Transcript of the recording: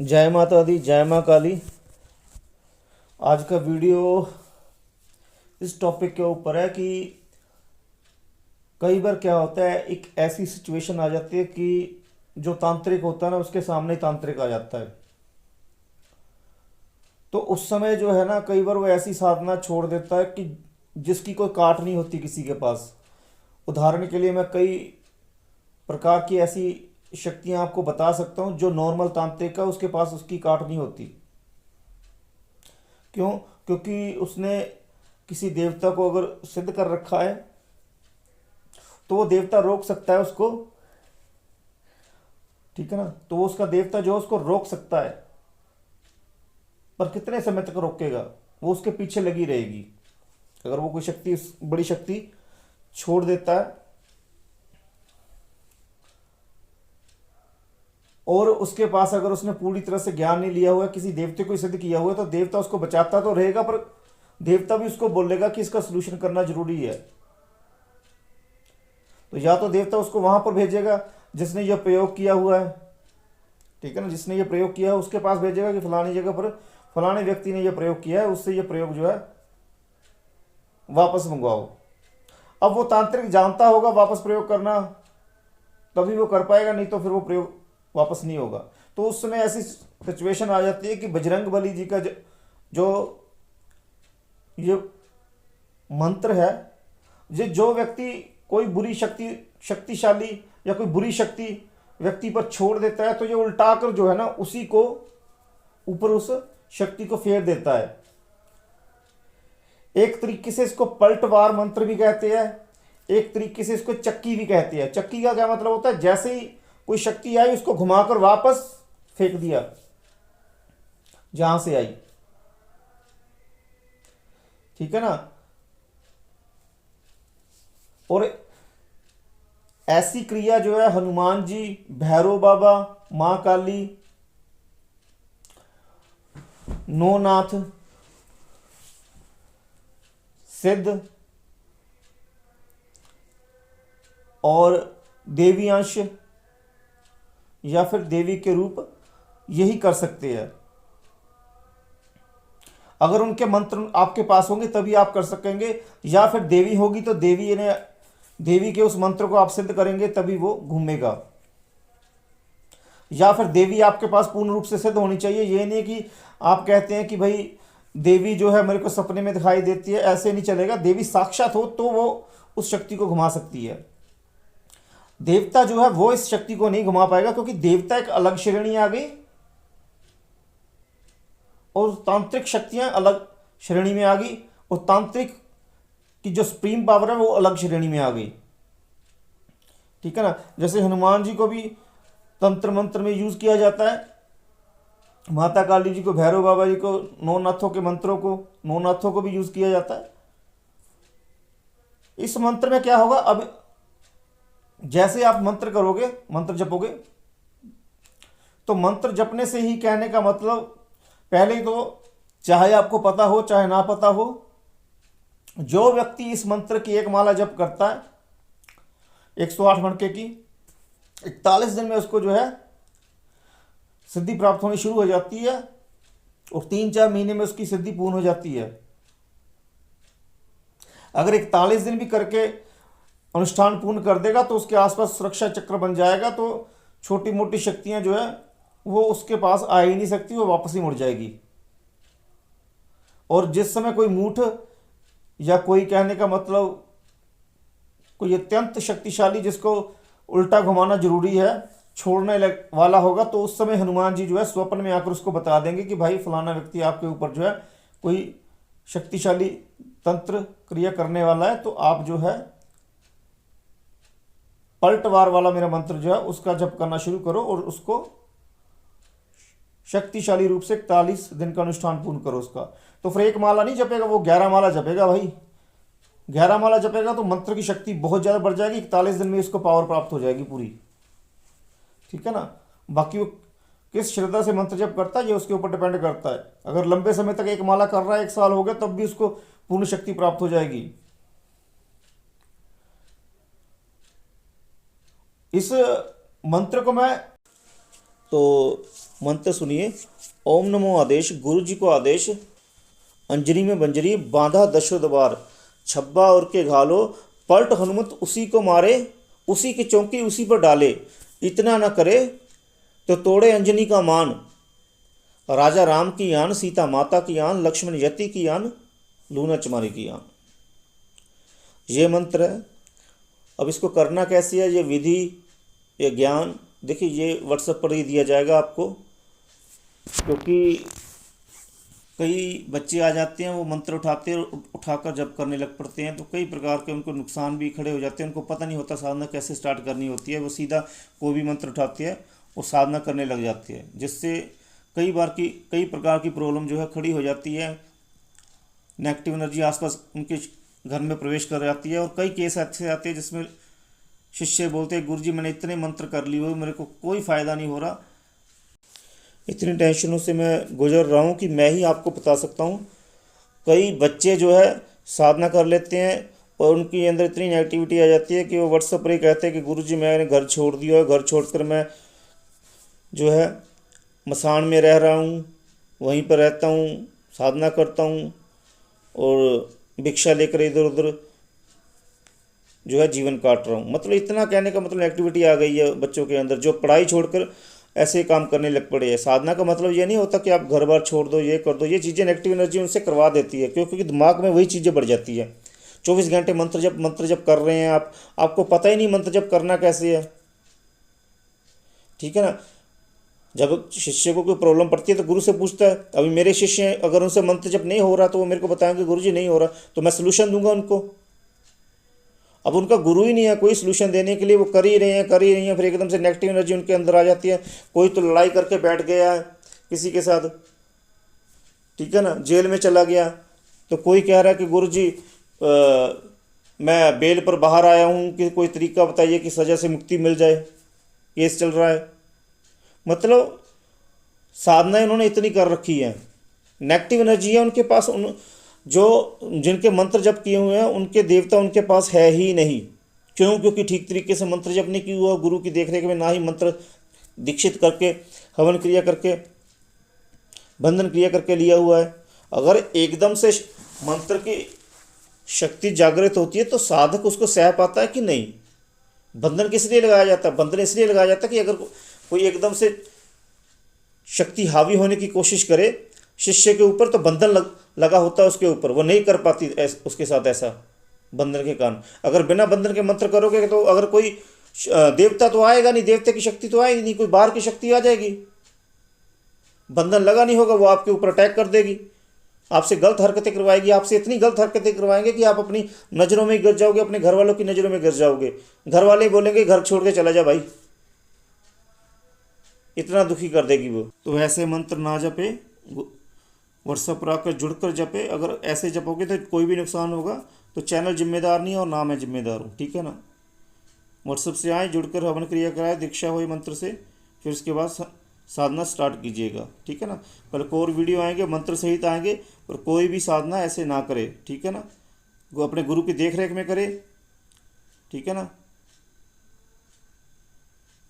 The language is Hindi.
जय माता दी, जय माँ काली। आज का वीडियो इस टॉपिक के ऊपर है कि कई बार क्या होता है, एक ऐसी सिचुएशन आ जाती है कि जो तांत्रिक होता है ना, उसके सामने ही तांत्रिक आ जाता है। तो उस समय जो है ना, कई बार वो ऐसी साधना छोड़ देता है कि जिसकी कोई काट नहीं होती किसी के पास। उदाहरण के लिए मैं कई प्रकार की ऐसी शक्तियां आपको बता सकता हूँ जो नॉर्मल तांत्रिक है उसके पास उसकी काट नहीं होती। क्यों? क्योंकि उसने किसी देवता को अगर सिद्ध कर रखा है तो वो देवता रोक सकता है उसको। ठीक है ना? तो वो उसका देवता जो है उसको रोक सकता है, पर कितने समय तक रोकेगा? वो उसके पीछे लगी रहेगी। अगर वो कोई शक्ति, बड़ी शक्ति छोड़ देता है और उसके पास अगर उसने पूरी तरह से ज्ञान नहीं लिया हुआ है, किसी देवते को ही सिद्ध किया हुआ है, तो देवता उसको बचाता तो रहेगा, पर देवता भी उसको बोलेगा कि इसका सलूशन करना जरूरी है। तो या तो देवता उसको वहां पर भेजेगा जिसने यह प्रयोग किया हुआ है, ठीक है ना, जिसने यह प्रयोग किया है उसके पास भेजेगा कि फलानी जगह पर फलाने व्यक्ति ने यह प्रयोग किया है, उससे यह प्रयोग जो है वापस मंगवाओ। अब वो तांत्रिक जानता होगा वापस प्रयोग करना, तभी वो कर पाएगा, नहीं तो फिर वो प्रयोग वापस नहीं होगा। तो उस समय ऐसी सिचुएशन आ जाती है कि बजरंग बली जी का जो ये मंत्र है, ये जो व्यक्ति कोई बुरी शक्ति, शक्तिशाली या कोई बुरी शक्ति व्यक्ति पर छोड़ देता है, तो ये उल्टा कर जो है ना उसी को ऊपर उस शक्ति को फेर देता है। एक तरीके से इसको पलटवार मंत्र भी कहते हैं, एक तरीके से इसको चक्की भी कहते हैं। चक्की का क्या मतलब होता है? जैसे ही कोई शक्ति आई उसको घुमाकर वापस फेंक दिया जहां से आई। ठीक है ना? और ऐसी क्रिया जो है हनुमान जी, भैरव बाबा, मां काली, नौनाथ, सिद्ध और देवी अंश या फिर देवी के रूप यही कर सकते हैं। अगर उनके मंत्र आपके पास होंगे तभी आप कर सकेंगे, या फिर देवी होगी तो देवी के उस मंत्र को आप सिद्ध करेंगे तभी वो घूमेगा। या फिर देवी आपके पास पूर्ण रूप से सिद्ध होनी चाहिए। ये नहीं कि आप कहते हैं कि भाई देवी जो है मेरे को सपने में दिखाई देती है, ऐसे नहीं चलेगा। देवी साक्षात हो तो वो उस शक्ति को घुमा सकती है। देवता जो है वो इस शक्ति को नहीं घुमा पाएगा, क्योंकि देवता एक अलग श्रेणी आ गई और तांत्रिक शक्तियां अलग श्रेणी में आ गई, और तांत्रिक की जो सुप्रीम पावर है वो अलग श्रेणी में आ गई। ठीक है ना? जैसे हनुमान जी को भी तंत्र मंत्र में यूज किया जाता है, माता काली जी को, भैरव बाबा जी को, नौनाथों के मंत्रों को, नौनाथों को भी यूज किया जाता है। इस मंत्र में क्या होगा? अब जैसे आप मंत्र करोगे, मंत्र जपोगे, तो मंत्र जपने से ही कहने का मतलब, पहले तो चाहे आपको पता हो चाहे ना पता हो, जो व्यक्ति इस मंत्र की एक माला जप करता है 108 मणके की, 41 दिन में उसको जो है सिद्धि प्राप्त होनी शुरू हो जाती है, और 3-4 महीने में उसकी सिद्धि पूर्ण हो जाती है। अगर 41 दिन भी करके अनुष्ठान पूर्ण कर देगा तो उसके आसपास सुरक्षा चक्र बन जाएगा, तो छोटी मोटी शक्तियां जो है वो उसके पास आ ही नहीं सकती, वो वापस ही मुड़ जाएगी। और जिस समय कोई मूठ या कोई, कहने का मतलब कोई अत्यंत शक्तिशाली जिसको उल्टा घुमाना जरूरी है, छोड़ने वाला होगा, तो उस समय हनुमान जी जो है स्वप्न में आकर उसको बता देंगे कि भाई फलाना व्यक्ति आपके ऊपर जो है कोई शक्तिशाली तंत्र क्रिया करने वाला है, तो आप जो है पलटवार वाला मेरा मंत्र जो है उसका जप करना शुरू करो और उसको शक्तिशाली रूप से 41 दिन का अनुष्ठान पूर्ण करो उसका। तो फिर एक माला नहीं जपेगा, वो 11 माला जपेगा भाई। 11 माला जपेगा तो मंत्र की शक्ति बहुत ज़्यादा बढ़ जाएगी, 41 दिन में उसको पावर प्राप्त हो जाएगी पूरी। ठीक है ना? बाकी वो किस श्रद्धा से मंत्र जप करता है ये उसके ऊपर डिपेंड करता है। अगर लंबे समय तक एक माला कर रहा है, 1 साल हो गया, तब भी उसको पूर्ण शक्ति प्राप्त हो जाएगी। इस मंत्र को मैं तो मंत्र सुनिए। ओम नमो आदेश, गुरु जी को आदेश, अंजनी में बंजरी बांधा दशो द्वार, छब्बा और के घालो, पलट हनुमत उसी को मारे, उसी की चौकी उसी पर डाले, इतना न करे तो तोड़े अंजनी का मान, राजा राम की आन, सीता माता की आन, लक्ष्मण यति की आन, लूना चमारी की आन। ये मंत्र है। अब इसको करना कैसे है, ये विधि, ये ज्ञान देखिए ये व्हाट्सएप पर ही दिया जाएगा आपको, क्योंकि कई बच्चे आ जाते हैं वो मंत्र उठाते हैं, उठाकर जब करने लग पड़ते हैं तो कई प्रकार के उनको नुकसान भी खड़े हो जाते हैं। उनको पता नहीं होता साधना कैसे स्टार्ट करनी होती है, वो सीधा कोई भी मंत्र उठाते हैं, वो साधना करने लग जाती है, जिससे कई प्रकार की प्रॉब्लम जो है खड़ी हो जाती है। नेगेटिव एनर्जी आसपास उनके घर में प्रवेश कर जाती है। और कई केस ऐसे आते हैं जिसमें शिष्य बोलते हैं गुरुजी मैंने इतने मंत्र कर लिए हुए, मेरे को कोई फ़ायदा नहीं हो रहा, इतनी टेंशनों से मैं गुजर रहा हूँ कि मैं ही आपको बता सकता हूँ। कई बच्चे जो है साधना कर लेते हैं और उनके अंदर इतनी नेगेटिविटी आ जाती है कि वो व्हाट्सएप पर ही कहते हैं कि गुरुजी मैंने घर छोड़ दिया है, घर छोड़कर मैं जो है मसान में रह रहा हूँ, वहीं पर रहता हूँ, साधना करता हूँ और भिक्षा लेकर इधर उधर जो है जीवन काट रहा हूँ। मतलब इतना कहने का मतलब एक्टिविटी आ गई है बच्चों के अंदर, जो पढ़ाई छोड़कर ऐसे काम करने लग पड़े हैं। साधना का मतलब ये नहीं होता कि आप घर बार छोड़ दो, ये कर दो, ये चीज़ें नेगेटिव एनर्जी उनसे करवा देती है, क्योंकि दिमाग में वही चीज़ें बढ़ जाती है। 24 घंटे मंत्र जप कर रहे हैं आप, आपको पता ही नहीं मंत्र जप करना कैसे है, ठीक है ना। जब शिष्य को कोई प्रॉब्लम पड़ती है तो गुरु से पूछता है। अभी मेरे शिष्य हैं, अगर उनसे मंत्र जप नहीं हो रहा तो वो मेरे को बताएंगे गुरुजी नहीं हो रहा, तो मैं सलूशन दूंगा उनको। अब उनका गुरु ही नहीं है कोई सलूशन देने के लिए, वो कर ही रहे हैं, फिर एकदम से नेगेटिव एनर्जी उनके अंदर आ जाती है। कोई तो लड़ाई करके बैठ गया है किसी के साथ, ठीक है ना, जेल में चला गया, तो कोई कह रहा है कि गुरुजी मैं बेल पर बाहर आया हूँ, कि कोई तरीका बताइए कि सज़ा से मुक्ति मिल जाए, केस चल रहा है। मतलब साधना इन्होंने इतनी कर रखी है, नेगेटिव एनर्जी है उनके पास, जो जिनके मंत्र जप किए हुए हैं उनके देवता उनके पास है ही नहीं। क्यों? क्योंकि ठीक तरीके से मंत्र जप नहीं किया हुआ, गुरु की देखरेख में ना ही मंत्र दीक्षित करके हवन क्रिया करके बंधन क्रिया करके लिया हुआ है। अगर एकदम से मंत्र की शक्ति जागृत होती है तो साधक उसको सह पाता है कि नहीं। बंधन किस लिए लगाया जाता है? बंधन इसलिए लगाया जाता है कि अगर कोई एकदम से शक्ति हावी होने की कोशिश करे शिष्य के ऊपर तो बंधन लगा होता है उसके ऊपर, वो नहीं कर पाती उसके साथ ऐसा बंधन के कारण। अगर बिना बंधन के मंत्र करोगे तो अगर कोई देवता तो आएगा नहीं, देवता की शक्ति तो आएगी नहीं, कोई बाहर की शक्ति आ जाएगी, बंधन लगा नहीं होगा, वो आपके ऊपर अटैक कर देगी, आपसे गलत हरकतें करवाएगी, आपसे इतनी गलत हरकतें करवाएंगे कि आप अपनी नज़रों में गिर जाओगे, अपने घर वालों की नज़रों में गिर जाओगे। घर वाले बोलेंगे घर छोड़ के चला जा भाई, इतना दुखी कर देगी वो। तो ऐसे मंत्र ना जपे, व्हाट्सएप पर आकर जुड़कर जपे। अगर ऐसे जपोगे तो कोई भी नुकसान होगा तो चैनल जिम्मेदार नहीं है और ना मैं जिम्मेदार हूँ, ठीक है ना। व्हाट्सएप से आए, जुड़कर हवन क्रिया कराए, दीक्षा हुई मंत्र से, फिर उसके बाद साधना स्टार्ट कीजिएगा, ठीक है ना। कल को और वीडियो आएंगे मंत्र सहित आएंगे, पर कोई भी साधना ऐसे ना करे, ठीक है ना, वो अपने गुरु की देख रेख में करे, ठीक है ना।